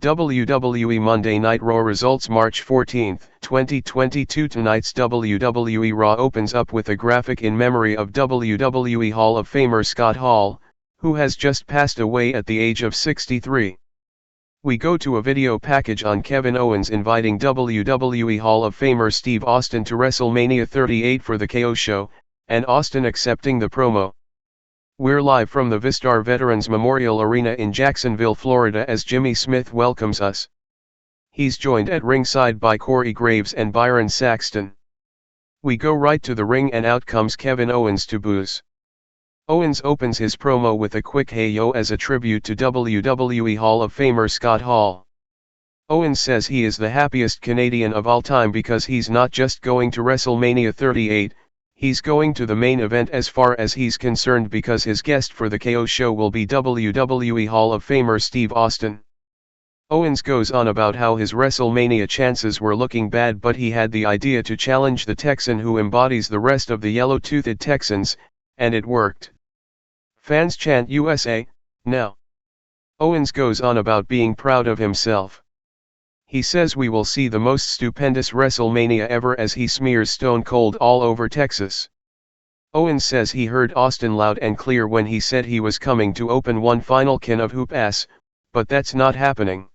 WWE Monday Night Raw results March 14, 2022. Tonight's WWE Raw opens up with a graphic in memory of WWE Hall of Famer Scott Hall, who has just passed away at the age of 63. We go to a video package on Kevin Owens inviting WWE Hall of Famer Steve Austin to WrestleMania 38 for the KO show, and Austin accepting the promo. We're live from the Vistar Veterans Memorial Arena in Jacksonville, Florida as Jimmy Smith welcomes us. He's joined at ringside by Corey Graves and Byron Saxton. We go right to the ring and out comes Kevin Owens to boos. Owens opens his promo with a quick "Hey yo" as a tribute to WWE Hall of Famer Scott Hall. Owens says he is the happiest Canadian of all time because he's not just going to WrestleMania 38, he's going to the main event as far as he's concerned because his guest for the KO show will be WWE Hall of Famer Steve Austin. Owens goes on about how his WrestleMania chances were looking bad, but he had the idea to challenge the Texan who embodies the rest of the yellow-toothed Texans, and it worked. Fans chant USA, now. Owens goes on about being proud of himself. He says we will see the most stupendous WrestleMania ever as he smears Stone Cold all over Texas. Owens says he heard Austin loud and clear when he said he was coming to open one final can of hoop ass, but that's not happening.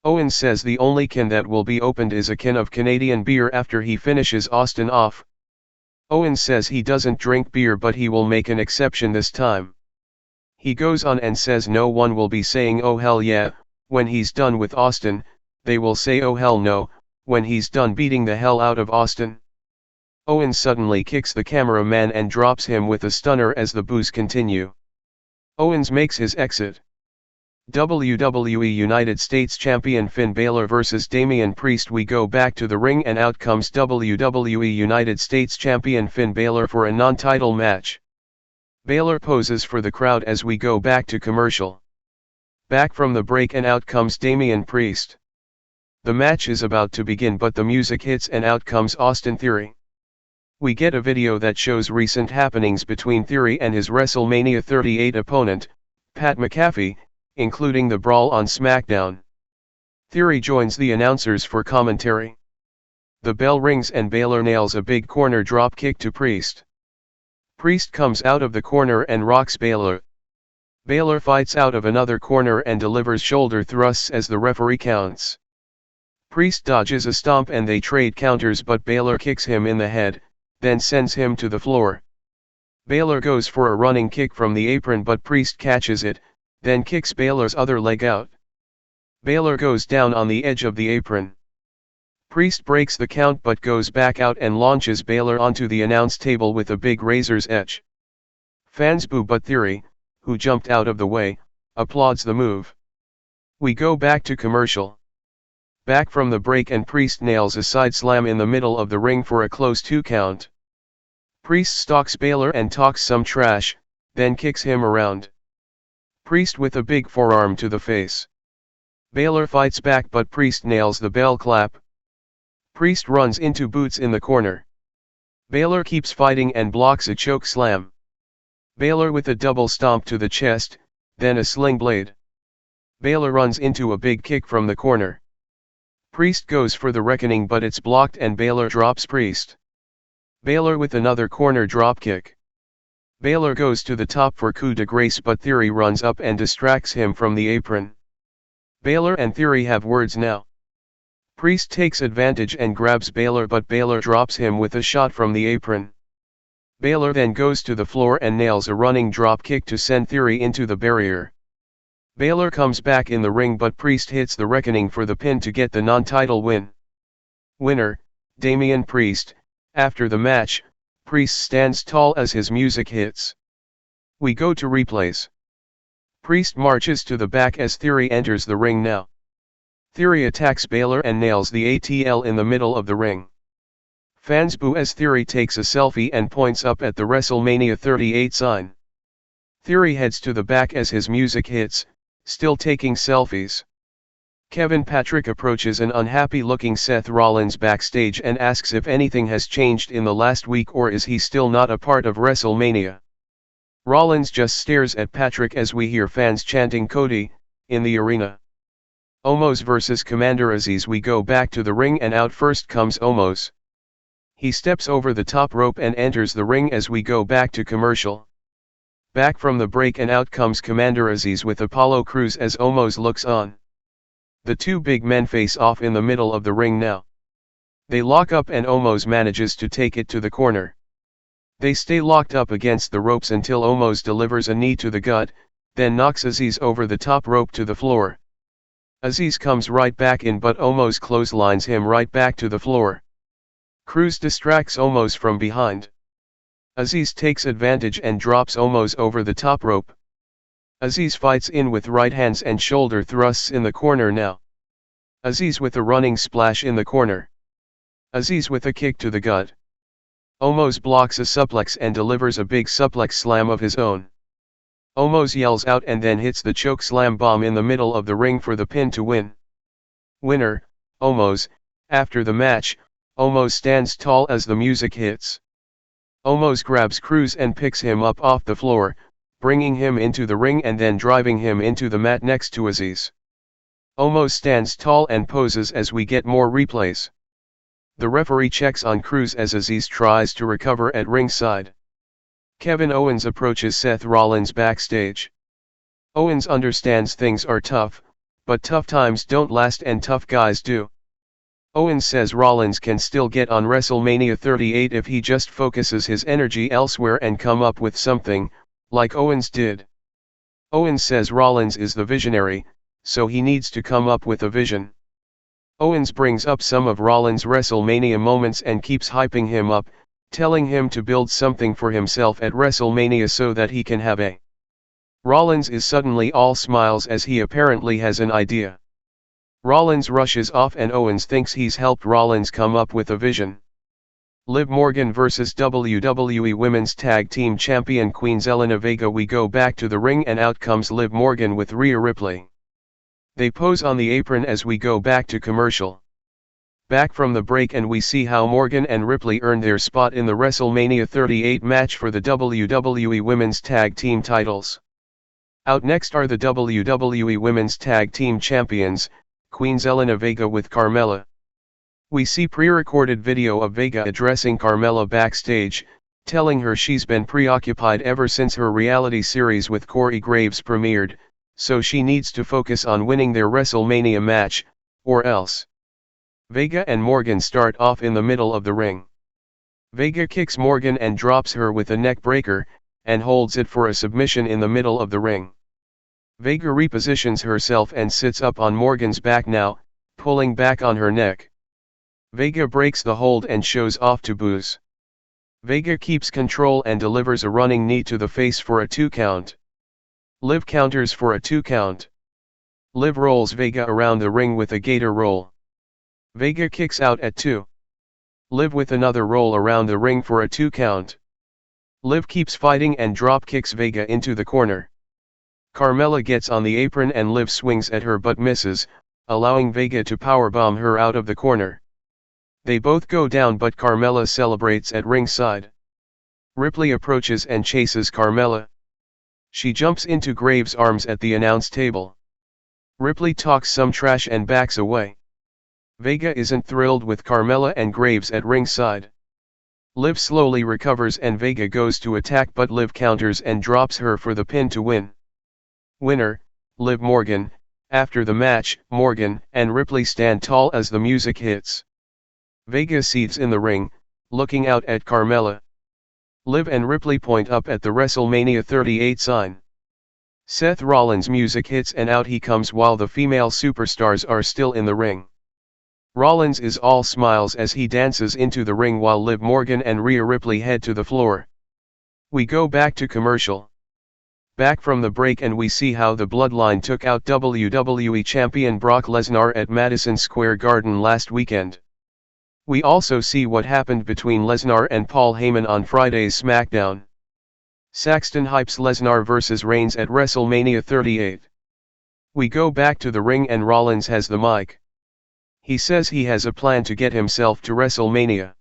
Owens says the only can that will be opened is a can of Canadian beer after he finishes Austin off. Owens says he doesn't drink beer but he will make an exception this time. He goes on and says no one will be saying "oh hell yeah" when he's done with Austin. They will say "oh hell no" when he's done beating the hell out of Austin. Owens suddenly kicks the cameraman and drops him with a stunner as the boos continue. Owens makes his exit. WWE United States Champion Finn Bálor vs Damian Priest. We go back to the ring and out comes WWE United States Champion Finn Bálor for a non-title match. Bálor poses for the crowd as we go back to commercial. Back from the break and out comes Damian Priest. The match is about to begin but the music hits and out comes Austin Theory. We get a video that shows recent happenings between Theory and his WrestleMania 38 opponent, Pat McAfee, including the brawl on SmackDown. Theory joins the announcers for commentary. The bell rings and Bálor nails a big corner drop kick to Priest. Priest comes out of the corner and rocks Bálor. Bálor fights out of another corner and delivers shoulder thrusts as the referee counts. Priest dodges a stomp and they trade counters but Bálor kicks him in the head, then sends him to the floor. Bálor goes for a running kick from the apron but Priest catches it, then kicks Bálor's other leg out. Bálor goes down on the edge of the apron. Priest breaks the count but goes back out and launches Bálor onto the announce table with a big razor's edge. Fans boo but Theory, who jumped out of the way, applauds the move. We go back to commercial. Back from the break and Priest nails a side slam in the middle of the ring for a close 2 count. Priest stalks Bálor and talks some trash, then kicks him around. Priest with a big forearm to the face. Bálor fights back but Priest nails the bell clap. Priest runs into Boots in the corner. Bálor keeps fighting and blocks a choke slam. Bálor with a double stomp to the chest, then a sling blade. Bálor runs into a big kick from the corner. Priest goes for the reckoning but it's blocked and Bálor drops Priest. Bálor with another corner drop kick. Bálor goes to the top for coup de grace but Theory runs up and distracts him from the apron. Bálor and Theory have words now. Priest takes advantage and grabs Bálor but Bálor drops him with a shot from the apron. Bálor then goes to the floor and nails a running drop kick to send Theory into the barrier. Bálor comes back in the ring but Priest hits the reckoning for the pin to get the non-title win. Winner, Damian Priest. After the match, Priest stands tall as his music hits. We go to replays. Priest marches to the back as Theory enters the ring now. Theory attacks Bálor and nails the ATL in the middle of the ring. Fans boo as Theory takes a selfie and points up at the WrestleMania 38 sign. Theory heads to the back as his music hits, still taking selfies. Kevin Patrick approaches an unhappy-looking Seth Rollins backstage and asks if anything has changed in the last week or is he still not a part of WrestleMania. Rollins just stares at Patrick as we hear fans chanting "Cody" in the arena. Omos vs Commander Azeez. We go back to the ring and out first comes Omos. He steps over the top rope and enters the ring as we go back to commercial. Back from the break and out comes Commander Azeez with Apollo Crews as Omos looks on. The two big men face off in the middle of the ring now. They lock up and Omos manages to take it to the corner. They stay locked up against the ropes until Omos delivers a knee to the gut, then knocks Azeez over the top rope to the floor. Azeez comes right back in but Omos clotheslines him right back to the floor. Crews distracts Omos from behind. Azeez takes advantage and drops Omos over the top rope. Azeez fights in with right hands and shoulder thrusts in the corner now. Azeez with a running splash in the corner. Azeez with a kick to the gut. Omos blocks a suplex and delivers a big suplex slam of his own. Omos yells out and then hits the choke slam bomb in the middle of the ring for the pin to win. Winner, Omos. After the match, Omos stands tall as the music hits. Omos grabs Crews and picks him up off the floor, bringing him into the ring and then driving him into the mat next to Azeez. Omos stands tall and poses as we get more replays. The referee checks on Crews as Azeez tries to recover at ringside. Kevin Owens approaches Seth Rollins backstage. Owens understands things are tough, but tough times don't last and tough guys do. Owens says Rollins can still get on WrestleMania 38 if he just focuses his energy elsewhere and come up with something, like Owens did. Owens says Rollins is the visionary, so he needs to come up with a vision. Owens brings up some of Rollins' WrestleMania moments and keeps hyping him up, telling him to build something for himself at WrestleMania so that he can have a. Rollins is suddenly all smiles as he apparently has an idea. Rollins rushes off and Owens thinks he's helped Rollins come up with a vision. Liv Morgan vs WWE Women's Tag Team Champion Queen Zelina Vega. We go back to the ring and out comes Liv Morgan with Rhea Ripley. They pose on the apron as we go back to commercial. Back from the break and we see how Morgan and Ripley earned their spot in the WrestleMania 38 match for the WWE Women's Tag Team titles. Out next are the WWE Women's Tag Team Champions, Queen Zelina Vega with Carmella. We see pre-recorded video of Vega addressing Carmella backstage, telling her she's been preoccupied ever since her reality series with Corey Graves premiered, so she needs to focus on winning their WrestleMania match, or else. Vega and Morgan start off in the middle of the ring. Vega kicks Morgan and drops her with a neck breaker, and holds it for a submission in the middle of the ring. Vega repositions herself and sits up on Morgan's back now, pulling back on her neck. Vega breaks the hold and shows off to boos. Vega keeps control and delivers a running knee to the face for a 2 count. Liv counters for a 2 count. Liv rolls Vega around the ring with a gator roll. Vega kicks out at 2. Liv with another roll around the ring for a 2 count. Liv keeps fighting and drop kicks Vega into the corner. Carmella gets on the apron and Liv swings at her but misses, allowing Vega to powerbomb her out of the corner. They both go down but Carmella celebrates at ringside. Ripley approaches and chases Carmella. She jumps into Graves' arms at the announce table. Ripley talks some trash and backs away. Vega isn't thrilled with Carmella and Graves at ringside. Liv slowly recovers and Vega goes to attack but Liv counters and drops her for the pin to win. Winner, Liv Morgan. After the match, Morgan and Ripley stand tall as the music hits. Vega seethes in the ring, looking out at Carmella. Liv and Ripley point up at the WrestleMania 38 sign. Seth Rollins' music hits and out he comes while the female superstars are still in the ring. Rollins is all smiles as he dances into the ring while Liv Morgan and Rhea Ripley head to the floor. We go back to commercial. Back from the break and we see how the Bloodline took out WWE Champion Brock Lesnar at Madison Square Garden last weekend. We also see what happened between Lesnar and Paul Heyman on Friday's SmackDown. Saxton hypes Lesnar vs Reigns at WrestleMania 38. We go back to the ring and Rollins has the mic. He says he has a plan to get himself to WrestleMania.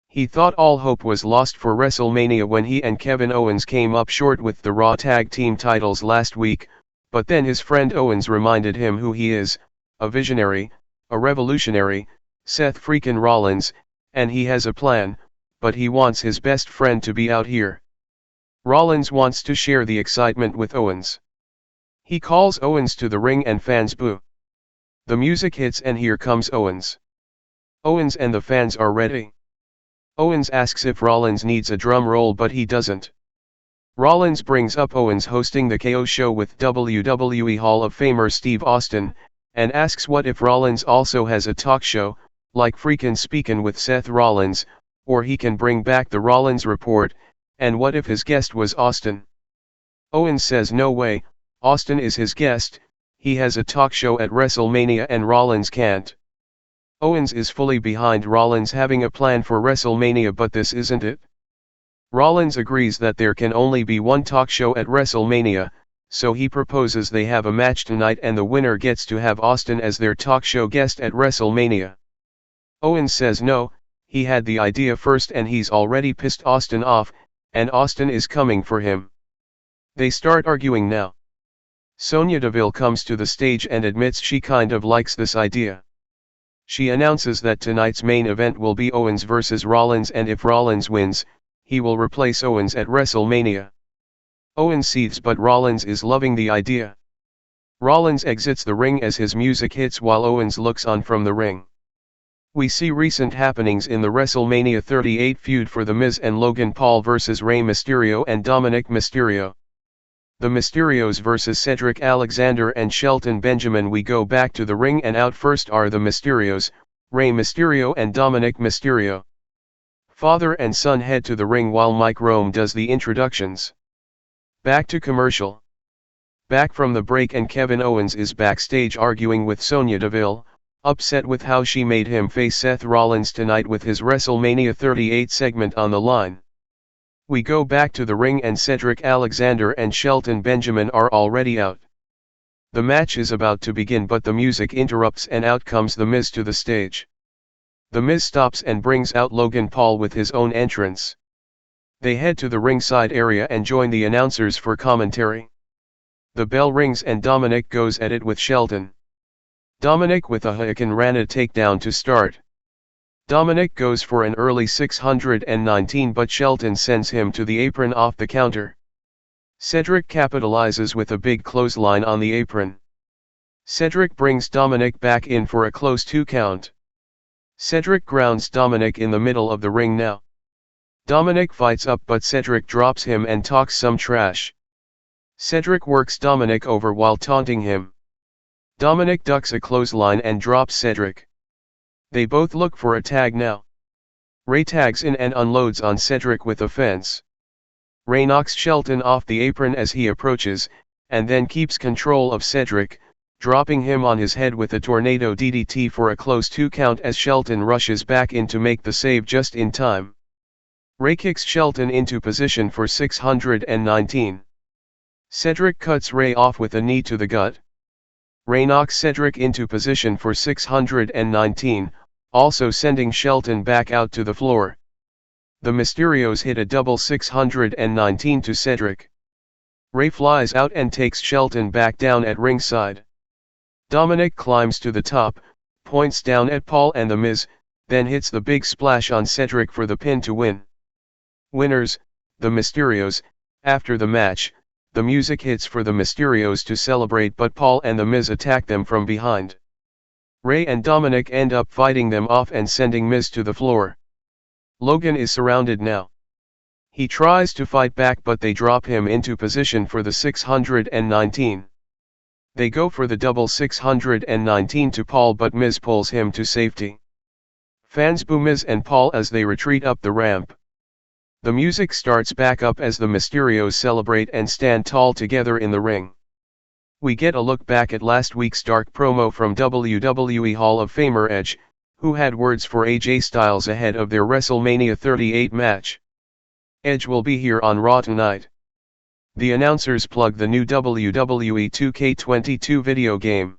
He thought all hope was lost for WrestleMania when he and Kevin Owens came up short with the Raw Tag Team titles last week, but then his friend Owens reminded him who he is, a visionary, a revolutionary, Seth freakin' Rollins, and he has a plan, but he wants his best friend to be out here. Rollins wants to share the excitement with Owens. He calls Owens to the ring and fans boo. The music hits and here comes Owens. Owens and the fans are ready. Owens asks if Rollins needs a drum roll but he doesn't. Rollins brings up Owens hosting the KO show with WWE Hall of Famer Steve Austin, and asks what if Rollins also has a talk show, like freakin' speakin' with Seth Rollins, or he can bring back the Rollins Report, and what if his guest was Austin? Owens says no way, Austin is his guest, he has a talk show at WrestleMania and Rollins can't. Owens is fully behind Rollins having a plan for WrestleMania, but this isn't it. Rollins agrees that there can only be one talk show at WrestleMania, so he proposes they have a match tonight and the winner gets to have Austin as their talk show guest at WrestleMania. Owens says no, he had the idea first and he's already pissed Austin off, and Austin is coming for him. They start arguing now. Sonya Deville comes to the stage and admits she kind of likes this idea. She announces that tonight's main event will be Owens vs Rollins, and if Rollins wins, he will replace Owens at WrestleMania. Owens seethes, but Rollins is loving the idea. Rollins exits the ring as his music hits while Owens looks on from the ring. We see recent happenings in the WrestleMania 38 feud for The Miz and Logan Paul vs Rey Mysterio and Dominik Mysterio. The Mysterios vs Cedric Alexander and Shelton Benjamin. We go back to the ring and out first are the Mysterios, Rey Mysterio and Dominik Mysterio. Father and son head to the ring while Mike Rome does the introductions. Back to commercial. Back from the break and Kevin Owens is backstage arguing with Sonya Deville, upset with how she made him face Seth Rollins tonight with his WrestleMania 38 segment on the line. We go back to the ring and Cedric Alexander and Shelton Benjamin are already out. The match is about to begin but the music interrupts and out comes The Miz to the stage. The Miz stops and brings out Logan Paul with his own entrance. They head to the ringside area and join the announcers for commentary. The bell rings and Dominik goes at it with Shelton. Dominik with a Hurricane Rana takedown to start. Dominik goes for an early 619 but Shelton sends him to the apron off the counter. Cedric capitalizes with a big clothesline on the apron. Cedric brings Dominik back in for a close 2 count. Cedric grounds Dominik in the middle of the ring now. Dominik fights up but Cedric drops him and talks some trash. Cedric works Dominik over while taunting him. Dominik ducks a clothesline and drops Cedric. They both look for a tag now. Rey tags in and unloads on Cedric with a fence. Rey knocks Shelton off the apron as he approaches, and then keeps control of Cedric, dropping him on his head with a tornado DDT for a close 2 count as Shelton rushes back in to make the save just in time. Rey kicks Shelton into position for 619. Cedric cuts Rey off with a knee to the gut. Rey knocks Cedric into position for 619, also sending Shelton back out to the floor. The Mysterios hit a double 619 to Cedric. Rey flies out and takes Shelton back down at ringside. Dominik climbs to the top, points down at Paul and The Miz, then hits the big splash on Cedric for the pin to win. Winners, the Mysterios. After the match, the music hits for the Mysterios to celebrate but Paul and The Miz attack them from behind. Rey and Dominik end up fighting them off and sending Miz to the floor. Logan is surrounded now. He tries to fight back but they drop him into position for the 619. They go for the double 619 to Paul but Miz pulls him to safety. Fans boo Miz and Paul as they retreat up the ramp. The music starts back up as the Mysterios celebrate and stand tall together in the ring. We get a look back at last week's dark promo from WWE Hall of Famer Edge, who had words for AJ Styles ahead of their WrestleMania 38 match. Edge will be here on Raw tonight. The announcers plug the new WWE 2K22 video game.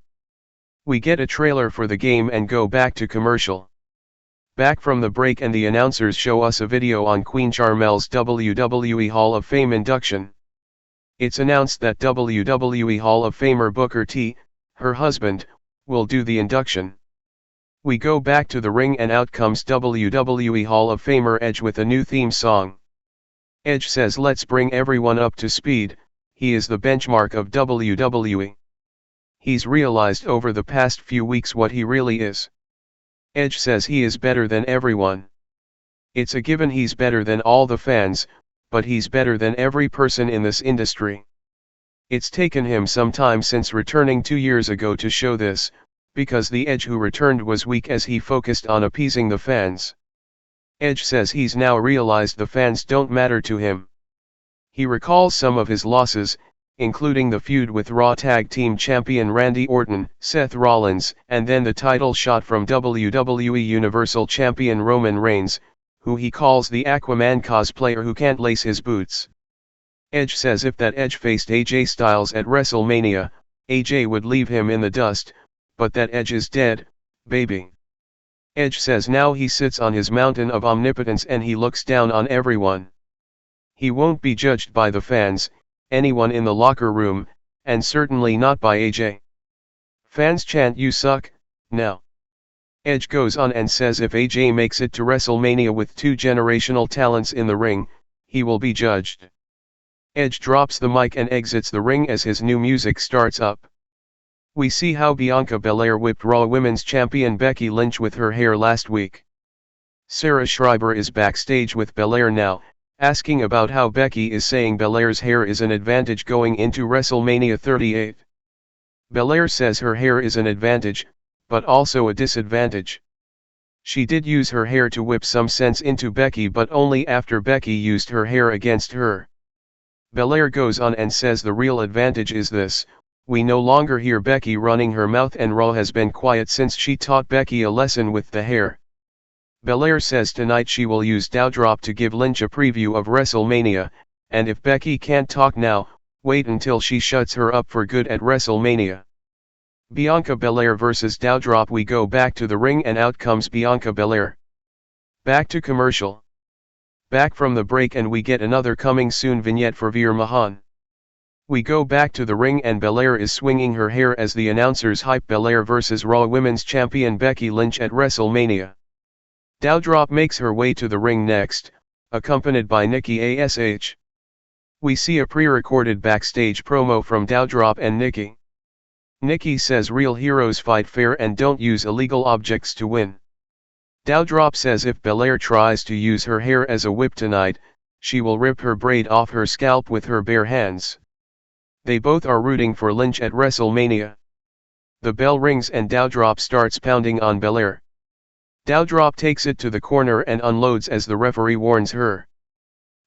We get a trailer for the game and go back to commercial. Back from the break and the announcers show us a video on Queen Charmel's WWE Hall of Fame induction. It's announced that WWE Hall of Famer Booker T, her husband, we'll do the induction. We go back to the ring and out comes WWE Hall of Famer Edge with a new theme song. Edge says let's bring everyone up to speed, he is the benchmark of WWE. He's realized over the past few weeks what he really is. Edge says he is better than everyone. It's a given he's better than all the fans, but he's better than every person in this industry. It's taken him some time since returning 2 years ago to show this, because the Edge who returned was weak as he focused on appeasing the fans. Edge says he's now realized the fans don't matter to him. He recalls some of his losses, including the feud with Raw Tag Team Champion Randy Orton, Seth Rollins, and then the title shot from WWE Universal Champion Roman Reigns, who he calls the Aquaman cosplayer who can't lace his boots. Edge says if that Edge faced AJ Styles at WrestleMania, AJ would leave him in the dust, but that Edge is dead, baby. Edge says now he sits on his mountain of omnipotence and he looks down on everyone. He won't be judged by the fans, anyone in the locker room, and certainly not by AJ. Fans chant "You suck," now. Edge goes on and says if AJ makes it to WrestleMania with 2 generational talents in the ring, he will be judged. Edge drops the mic and exits the ring as his new music starts up. We see how Bianca Belair whipped Raw Women's Champion Becky Lynch with her hair last week. Sarah Schreiber is backstage with Belair now, asking about how Becky is saying Belair's hair is an advantage going into WrestleMania 38. Belair says her hair is an advantage, but also a disadvantage. She did use her hair to whip some sense into Becky but only after Becky used her hair against her. Belair goes on and says the real advantage is this, we no longer hear Becky running her mouth and Raw has been quiet since she taught Becky a lesson with the hair. Belair says tonight she will use Doudrop to give Lynch a preview of WrestleMania, and if Becky can't talk now, wait until she shuts her up for good at WrestleMania. Bianca Belair vs Doudrop. We go back to the ring and out comes Bianca Belair. Back to commercial. Back from the break and we get another coming soon vignette for Veer Mahan. We go back to the ring and Belair is swinging her hair as the announcers hype Belair vs Raw Women's Champion Becky Lynch at WrestleMania. Doudrop makes her way to the ring next, accompanied by Nikki ASH. We see a pre-recorded backstage promo from Doudrop and Nikki. Nikki says real heroes fight fair and don't use illegal objects to win. Doudrop says if Belair tries to use her hair as a whip tonight, she will rip her braid off her scalp with her bare hands. They both are rooting for Lynch at WrestleMania. The bell rings and Doudrop starts pounding on Belair. Doudrop takes it to the corner and unloads as the referee warns her.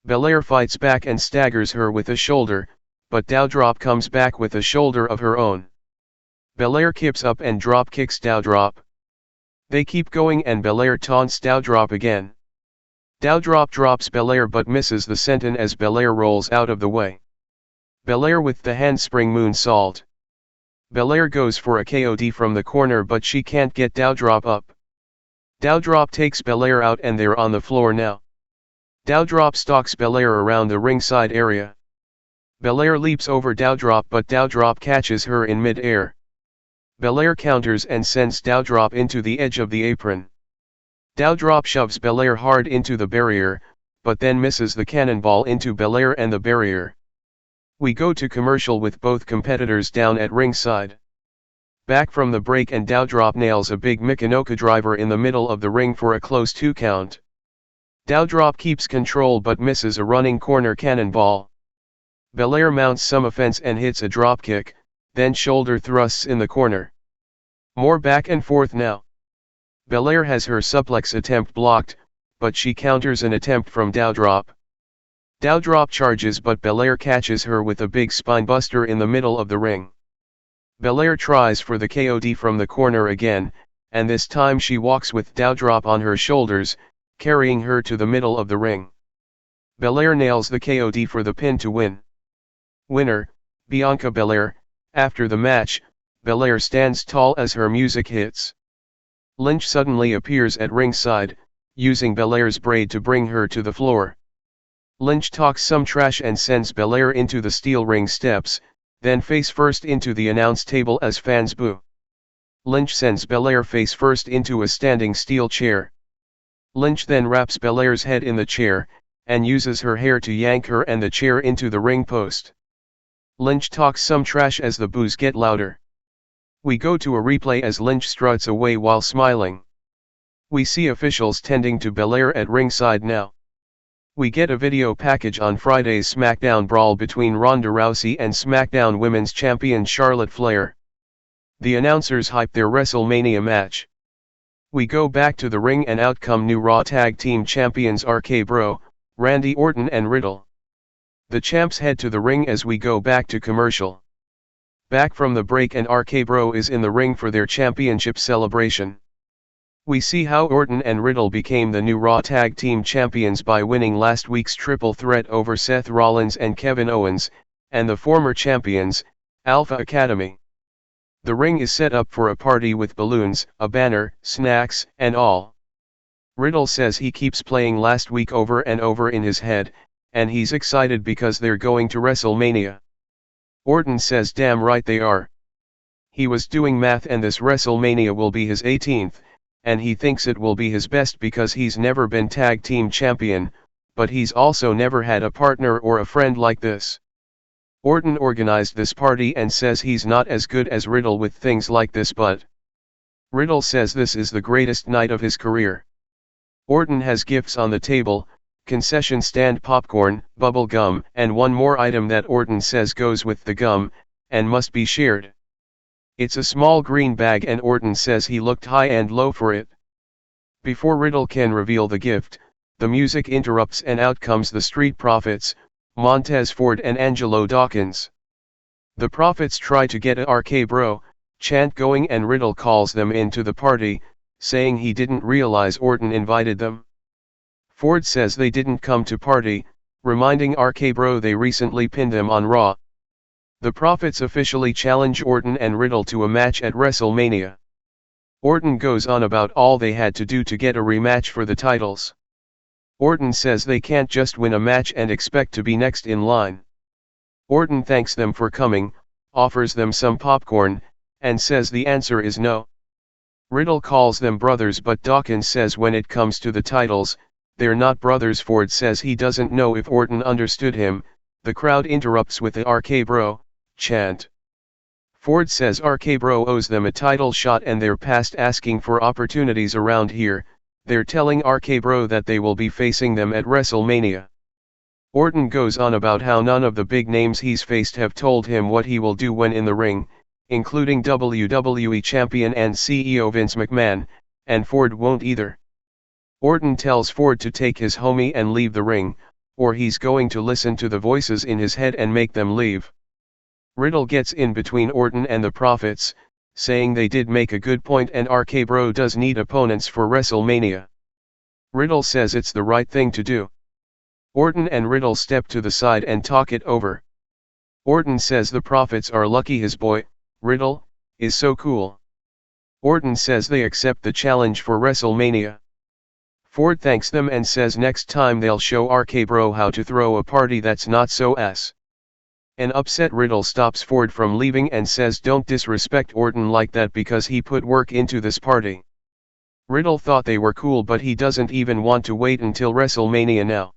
Belair fights back and staggers her with a shoulder, but Doudrop comes back with a shoulder of her own. Belair kips up and drop kicks Doudrop. They keep going and Belair taunts Doudrop again. Doudrop drops Belair but misses the senton as Belair rolls out of the way. Belair with the handspring moonsault. Belair goes for a KOD from the corner but she can't get Doudrop up. Doudrop takes Belair out and they're on the floor now. Doudrop stalks Belair around the ringside area. Belair leaps over Doudrop but Doudrop catches her in mid-air. Belair counters and sends Doudrop into the edge of the apron. Doudrop shoves Belair hard into the barrier, but then misses the cannonball into Belair and the barrier. We go to commercial with both competitors down at ringside. Back from the break and Doudrop nails a big Michinoku driver in the middle of the ring for a close 2 count. Doudrop keeps control but misses a running corner cannonball. Belair mounts some offense and hits a dropkick, then shoulder thrusts in the corner. More back and forth now. Belair has her suplex attempt blocked, but she counters an attempt from Doudrop. Doudrop charges but Belair catches her with a big spinebuster in the middle of the ring. Belair tries for the KOD from the corner again, and this time she walks with Doudrop on her shoulders, carrying her to the middle of the ring. Belair nails the KOD for the pin to win. Winner, Bianca Belair. After the match, Belair stands tall as her music hits. Lynch suddenly appears at ringside, using Belair's braid to bring her to the floor. Lynch talks some trash and sends Belair into the steel ring steps, then face first into the announce table as fans boo. Lynch sends Belair face first into a standing steel chair. Lynch then wraps Belair's head in the chair, and uses her hair to yank her and the chair into the ring post. Lynch talks some trash as the boos get louder. We go to a replay as Lynch struts away while smiling. We see officials tending to Belair at ringside now. We get a video package on Friday's SmackDown brawl between Ronda Rousey and SmackDown Women's Champion Charlotte Flair. The announcers hype their WrestleMania match. We go back to the ring and out come new Raw Tag Team Champions RK-Bro, Randy Orton and Riddle. The champs head to the ring as we go back to commercial. Back from the break and RK-Bro is in the ring for their championship celebration. We see how Orton and Riddle became the new Raw Tag Team Champions by winning last week's triple threat over Seth Rollins and Kevin Owens, and the former champions, Alpha Academy. The ring is set up for a party with balloons, a banner, snacks, and all. Riddle says he keeps playing last week over and over in his head, and he's excited because they're going to WrestleMania. Orton says damn right they are. He was doing math and this WrestleMania will be his 18th. And he thinks it will be his best because he's never been tag team champion, but he's also never had a partner or a friend like this. Orton organized this party and says he's not as good as Riddle with things like this, but Riddle says this is the greatest night of his career. Orton has gifts on the table, concession stand popcorn, bubble gum, and one more item that Orton says goes with the gum, and must be shared. It's a small green bag and Orton says he looked high and low for it. Before Riddle can reveal the gift, the music interrupts and out comes the Street Profits, Montez Ford and Angelo Dawkins. The Profits try to get a RK-Bro chant going and Riddle calls them into the party, saying he didn't realize Orton invited them. Ford says they didn't come to party, reminding RK-Bro they recently pinned them on Raw. The Profits officially challenge Orton and Riddle to a match at WrestleMania. Orton goes on about all they had to do to get a rematch for the titles. Orton says they can't just win a match and expect to be next in line. Orton thanks them for coming, offers them some popcorn, and says the answer is no. Riddle calls them brothers but Dawkins says when it comes to the titles, they're not brothers. Ford says he doesn't know if Orton understood him. The crowd interrupts with the RK-Bro chant. Ford says RK-Bro owes them a title shot and they're past asking for opportunities around here, they're telling RK-Bro that they will be facing them at WrestleMania. Orton goes on about how none of the big names he's faced have told him what he will do when in the ring, including WWE Champion and CEO Vince McMahon, and Ford won't either. Orton tells Ford to take his homie and leave the ring, or he's going to listen to the voices in his head and make them leave. Riddle gets in between Orton and the Profits, saying they did make a good point and RK-Bro does need opponents for WrestleMania. Riddle says it's the right thing to do. Orton and Riddle step to the side and talk it over. Orton says the Profits are lucky his boy, Riddle, is so cool. Orton says they accept the challenge for WrestleMania. Ford thanks them and says next time they'll show RK-Bro how to throw a party that's not so ass. An upset Riddle stops Ford from leaving and says don't disrespect Orton like that because he put work into this party. Riddle thought they were cool but he doesn't even want to wait until WrestleMania now.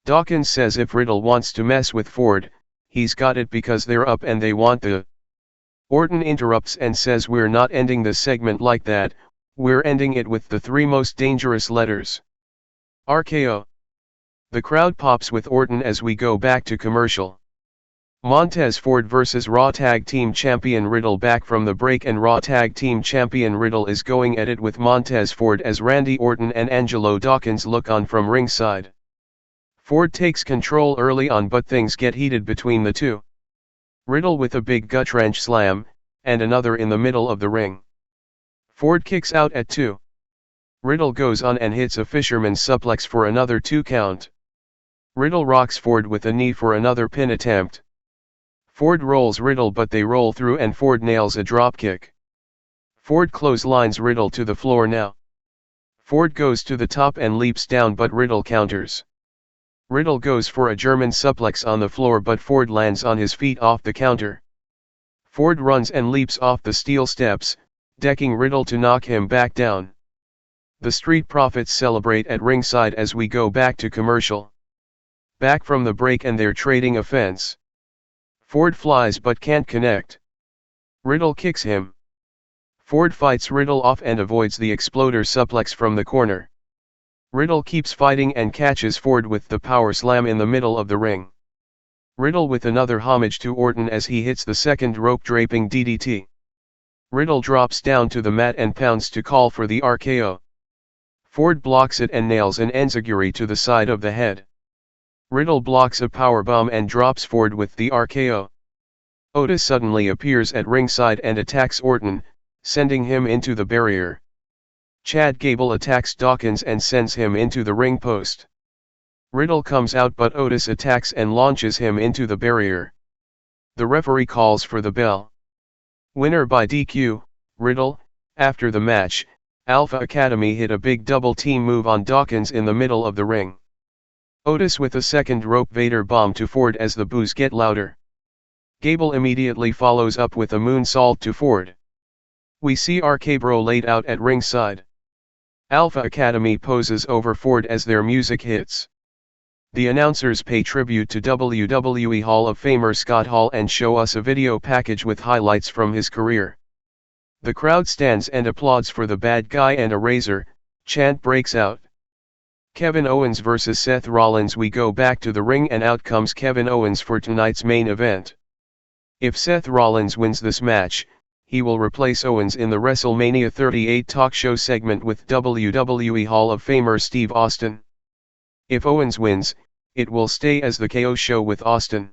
Dawkins says if Riddle wants to mess with Ford, he's got it because they're up and they want the. Orton interrupts and says we're not ending the segment like that, we're ending it with the three most dangerous letters. RKO. The crowd pops with Orton as we go back to commercial. Montez Ford vs Raw Tag Team Champion Riddle back from the break and Raw Tag Team Champion Riddle is going at it with Montez Ford as Randy Orton and Angelo Dawkins look on from ringside. Ford takes control early on but things get heated between the two. Riddle with a big gut wrench slam, and another in the middle of the ring. Ford kicks out at 2. Riddle goes on and hits a fisherman's suplex for another 2 count. Riddle rocks Ford with a knee for another pin attempt. Ford rolls Riddle but they roll through and Ford nails a dropkick. Ford clotheslines Riddle to the floor now. Ford goes to the top and leaps down but Riddle counters. Riddle goes for a German suplex on the floor but Ford lands on his feet off the counter. Ford runs and leaps off the steel steps, decking Riddle to knock him back down. The Street Profits celebrate at ringside as we go back to commercial. Back from the break and they're trading offense. Ford flies but can't connect. Riddle kicks him. Ford fights Riddle off and avoids the exploder suplex from the corner. Riddle keeps fighting and catches Ford with the power slam in the middle of the ring. Riddle with another homage to Orton as he hits the second rope draping DDT. Riddle drops down to the mat and pounds to call for the RKO. Ford blocks it and nails an enziguri to the side of the head. Riddle blocks a powerbomb and drops Ford with the RKO. Otis suddenly appears at ringside and attacks Orton, sending him into the barrier. Chad Gable attacks Dawkins and sends him into the ring post. Riddle comes out but Otis attacks and launches him into the barrier. The referee calls for the bell. Winner by DQ, Riddle. After the match, Alpha Academy hit a big double team move on Dawkins in the middle of the ring. Otis with a second rope Vader bomb to Ford as the boos get louder. Gable immediately follows up with a moonsault to Ford. We see RK-Bro laid out at ringside. Alpha Academy poses over Ford as their music hits. The announcers pay tribute to WWE Hall of Famer Scott Hall and show us a video package with highlights from his career. The crowd stands and applauds for the bad guy and a razor, chant breaks out. Kevin Owens vs Seth Rollins. We go back to the ring and out comes Kevin Owens for tonight's main event. If Seth Rollins wins this match, he will replace Owens in the WrestleMania 38 talk show segment with WWE Hall of Famer Steve Austin. If Owens wins, it will stay as the KO show with Austin.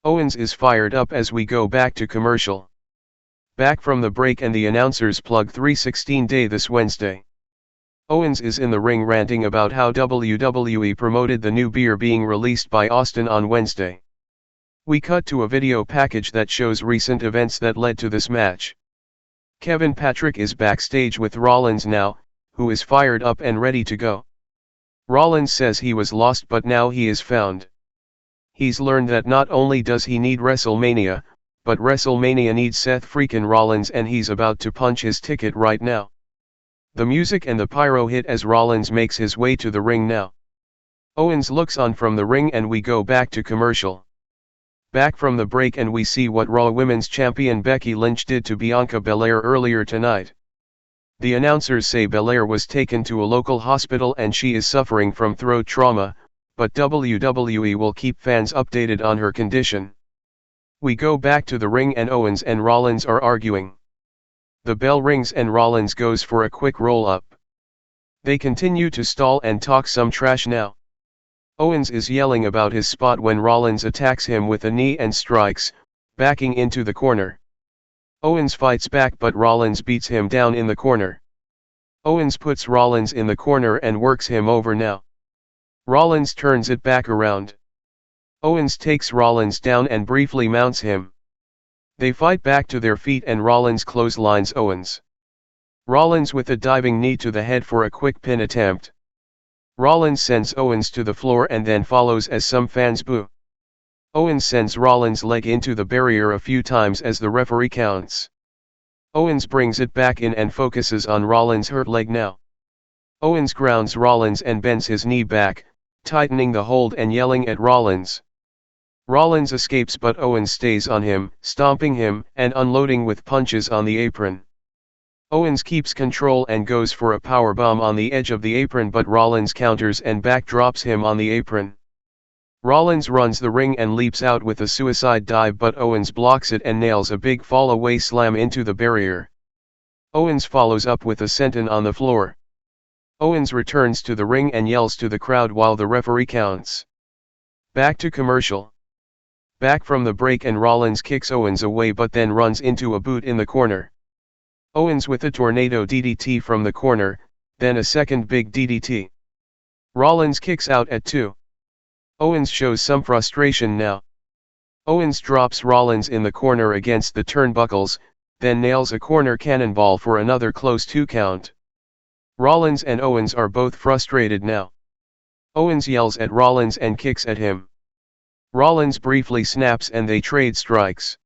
Owens is fired up as we go back to commercial. Back from the break and the announcers plug 316 Day this Wednesday. Owens is in the ring ranting about how WWE promoted the new beer being released by Austin on Wednesday. We cut to a video package that shows recent events that led to this match. Kevin Patrick is backstage with Rollins now, who is fired up and ready to go. Rollins says he was lost but now he is found. He's learned that not only does he need WrestleMania, but WrestleMania needs Seth freakin' Rollins and he's about to punch his ticket right now. The music and the pyro hit as Rollins makes his way to the ring now. Owens looks on from the ring and we go back to commercial. Back from the break and we see what Raw Women's Champion Becky Lynch did to Bianca Belair earlier tonight. The announcers say Belair was taken to a local hospital and she is suffering from throat trauma, but WWE will keep fans updated on her condition. We go back to the ring and Owens and Rollins are arguing. The bell rings and Rollins goes for a quick roll-up. They continue to stall and talk some trash now. Owens is yelling about his spot when Rollins attacks him with a knee and strikes, backing into the corner. Owens fights back but Rollins beats him down in the corner. Owens puts Rollins in the corner and works him over now. Rollins turns it back around. Owens takes Rollins down and briefly mounts him. They fight back to their feet and Rollins clotheslines Owens. Rollins with a diving knee to the head for a quick pin attempt. Rollins sends Owens to the floor and then follows as some fans boo. Owens sends Rollins' leg into the barrier a few times as the referee counts. Owens brings it back in and focuses on Rollins' hurt leg now. Owens grounds Rollins and bends his knee back, tightening the hold and yelling at Rollins. Rollins escapes but Owens stays on him, stomping him and unloading with punches on the apron. Owens keeps control and goes for a powerbomb on the edge of the apron but Rollins counters and backdrops him on the apron. Rollins runs the ring and leaps out with a suicide dive but Owens blocks it and nails a big fall-away slam into the barrier. Owens follows up with a senton on the floor. Owens returns to the ring and yells to the crowd while the referee counts. Back to commercial. Back from the break and Rollins kicks Owens away but then runs into a boot in the corner. Owens with a tornado DDT from the corner, then a second big DDT. Rollins kicks out at 2. Owens shows some frustration now. Owens drops Rollins in the corner against the turnbuckles, then nails a corner cannonball for another close 2 count. Rollins and Owens are both frustrated now. Owens yells at Rollins and kicks at him. Rollins briefly snaps and they trade strikes.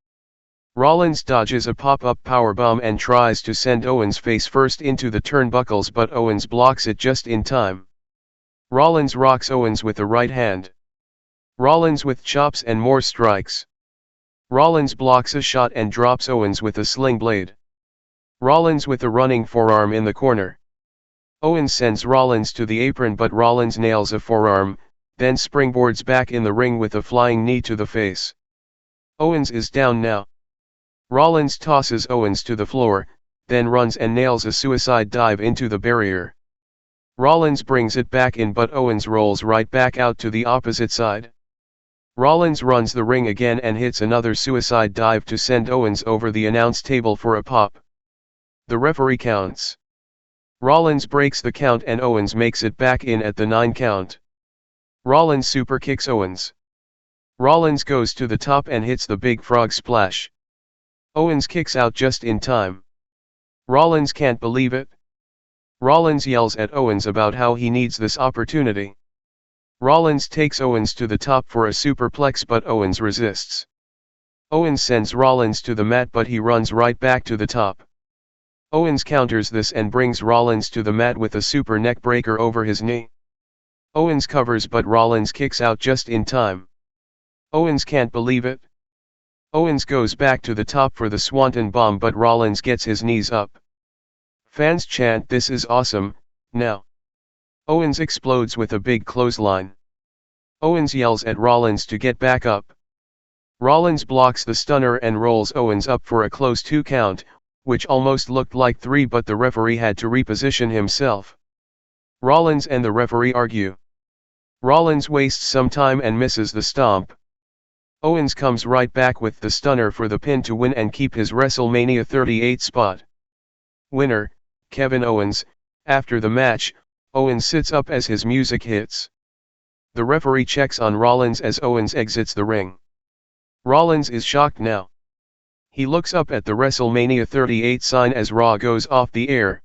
Rollins dodges a pop-up powerbomb and tries to send Owens face first into the turnbuckles, but Owens blocks it just in time. Rollins rocks Owens with a right hand. Rollins with chops and more strikes. Rollins blocks a shot and drops Owens with a sling blade. Rollins with a running forearm in the corner. Owens sends Rollins to the apron, but Rollins nails a forearm, then springboards back in the ring with a flying knee to the face. Owens is down now. Rollins tosses Owens to the floor, then runs and nails a suicide dive into the barrier. Rollins brings it back in, but Owens rolls right back out to the opposite side. Rollins runs the ring again and hits another suicide dive to send Owens over the announce table for a pop. The referee counts. Rollins breaks the count and Owens makes it back in at the 9 count. Rollins super kicks Owens. Rollins goes to the top and hits the big frog splash. Owens kicks out just in time. Rollins can't believe it. Rollins yells at Owens about how he needs this opportunity. Rollins takes Owens to the top for a superplex, but Owens resists. Owens sends Rollins to the mat, but he runs right back to the top. Owens counters this and brings Rollins to the mat with a super neck breaker over his knee. Owens covers, but Rollins kicks out just in time. Owens can't believe it. Owens goes back to the top for the Swanton Bomb, but Rollins gets his knees up. Fans chant, "This is awesome, now." Owens explodes with a big clothesline. Owens yells at Rollins to get back up. Rollins blocks the stunner and rolls Owens up for a close 2 count, which almost looked like 3, but the referee had to reposition himself. Rollins and the referee argue. Rollins wastes some time and misses the stomp. Owens comes right back with the stunner for the pin to win and keep his WrestleMania 38 spot. Winner, Kevin Owens. After the match, Owens sits up as his music hits. The referee checks on Rollins as Owens exits the ring. Rollins is shocked now. He looks up at the WrestleMania 38 sign as Raw goes off the air.